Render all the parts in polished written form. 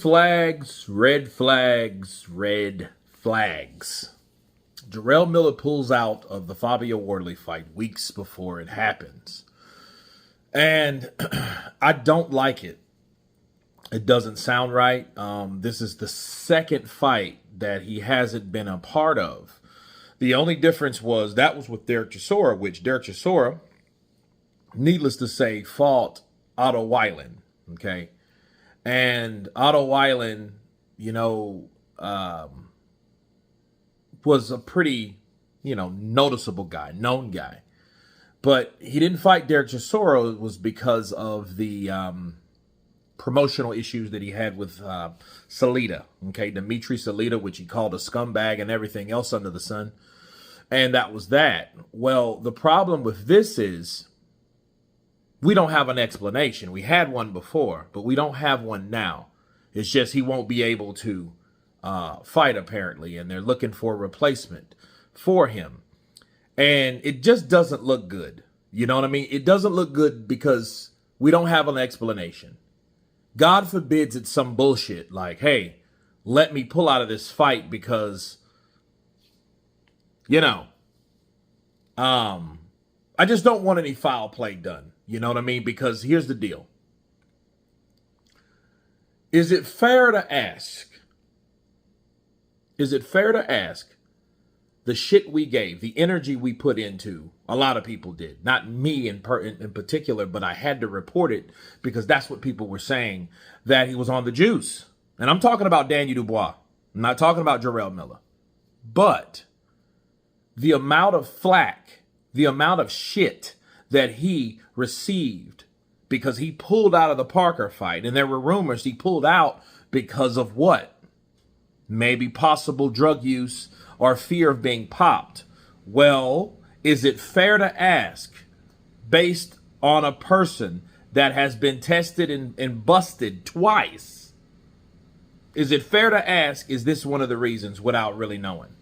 flags, red flags, red flags. Jarrell Miller pulls out of the Fabio Wardley fight weeks before it happens. And I don't like it. It doesn't sound right. This is the second fight that he hasn't been a part of. The only difference was that was with Derek Chisora, which Derek Chisora, needless to say, fought Otto Weiland. Okay. And Otto Weiland, was a pretty, noticeable guy, known guy. But he didn't fight Derek Chisora. It was because of the promotional issues that he had with Salita, Dimitri Salita, which he called a scumbag and everything else under the sun. And that was that. Well, the problem with this is we don't have an explanation. We had one before, but we don't have one now. It's just he won't be able to fight, apparently, and they're looking for a replacement for him. And it just doesn't look good. You know what I mean? It doesn't look good because we don't have an explanation. God forbids it's some bullshit like, hey, let me pull out of this fight because, I just don't want any foul play done. You know what I mean? Because here's the deal. Is it fair to ask? Is it fair to ask the shit we gave, the energy we put into, a lot of people did, not me in particular, but I had to report it because that's what people were saying, that he was on the juice. And I'm talking about Daniel Dubois. I'm not talking about Jarrell Miller. But the amount of flack, the amount of shit that he received because he pulled out of the Parker fight, and there were rumors he pulled out because of what? Maybe possible drug use or fear of being popped. Well, is it fair to ask, based on a person that has been tested and busted twice, is it fair to ask, is this one of the reasons without really knowing?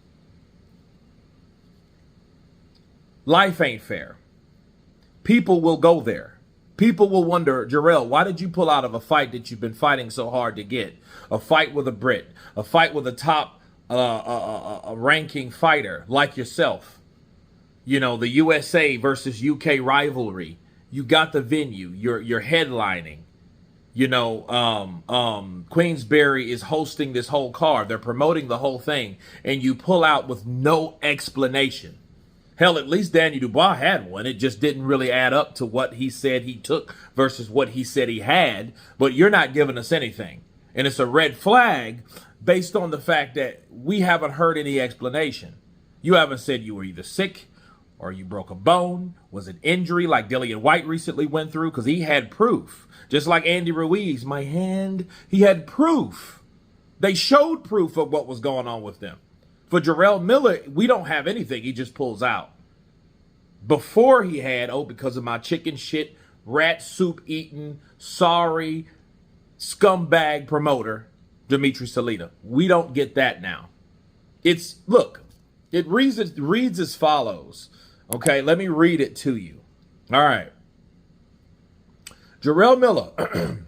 Life ain't fair. People will go there. People will wonder, Jarrell, why did you pull out of a fight that you've been fighting so hard to get? A fight with a Brit, a fight with a top a ranking fighter like yourself. The USA versus UK rivalry. You got the venue. You're headlining. Queensberry is hosting this whole card. They're promoting the whole thing. And you pull out with no explanation. Hell, at least Daniel Dubois had one. It just didn't really add up to what he said he took versus what he said he had. But you're not giving us anything. And it's a red flag based on the fact that we haven't heard any explanation. You haven't said you were either sick or you broke a bone. Was it injury like Dillian White recently went through? Because he had proof. Just like Andy Ruiz, my hand, he had proof. They showed proof of what was going on with them. For Jarrell Miller, we don't have anything. He just pulls out. Before he had, because of my chicken shit, rat soup eating, sorry, scumbag promoter, Dimitri Salita. We don't get that now. It reads as follows. Okay, let me read it to you. All right. Jarrell Miller.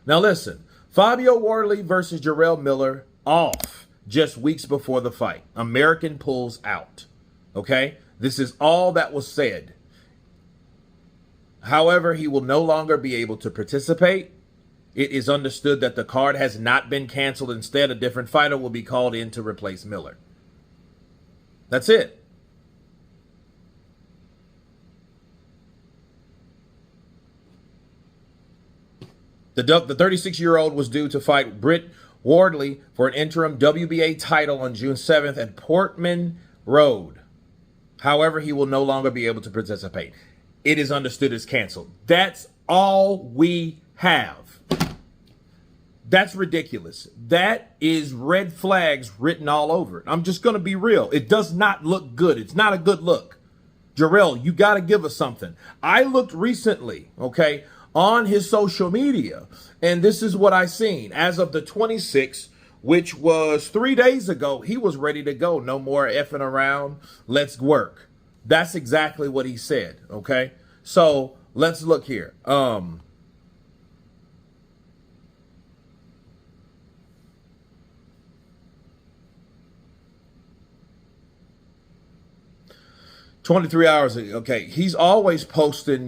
Now listen, Fabio Wardley versus Jarrell Miller off just weeks before the fight. American pulls out. Okay? This is all that was said. However, he will no longer be able to participate. It is understood that the card has not been canceled. Instead, a different fighter will be called in to replace Miller. That's it. The 36-year-old was due to fight Britt Wardley for an interim WBA title on June 7th at Portman Road. However, he will no longer be able to participate. It is understood as canceled. That's all we have. That's ridiculous. That is red flags written all over it. I'm just going to be real. It does not look good. It's not a good look. Jarrell, you got to give us something. I looked recently, on his social media, and this is what I seen. As of the 26th, which was 3 days ago, he was ready to go. No more effing around. Let's work. That's exactly what he said, okay? So let's look here. 23 hours. Okay. He's always posting,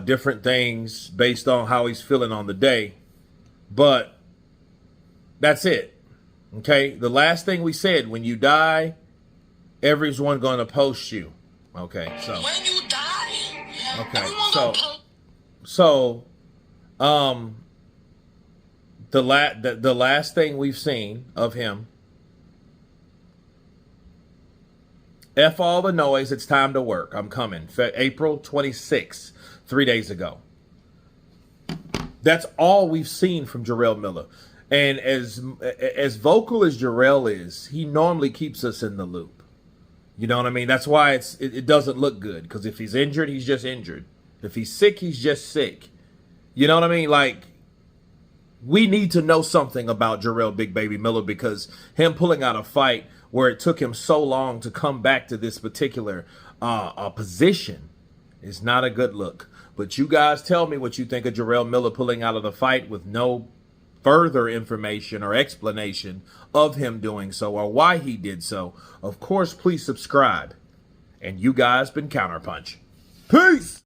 different things based on how he's feeling on the day. But that's it. Okay. The last thing we said, when you die, everyone's going to post you. Okay. So. When you die. Okay. So, the last thing we've seen of him, F all the noise, it's time to work. I'm coming. April 26th, 3 days ago. That's all we've seen from Jarrell Miller. And as vocal as Jarrell is, he normally keeps us in the loop. You know what I mean? That's why it doesn't look good. Because if he's injured, he's just injured. If he's sick, he's just sick. You know what I mean? Like, we need to know something about Jarrell Big Baby Miller, because him pulling out a fight where it took him so long to come back to this particular position is not a good look. But you guys tell me what you think of Jarrell Miller pulling out of the fight with no further information or explanation of him doing so or why he did so. Of course, please subscribe. And you guys been Counterpunch. Peace!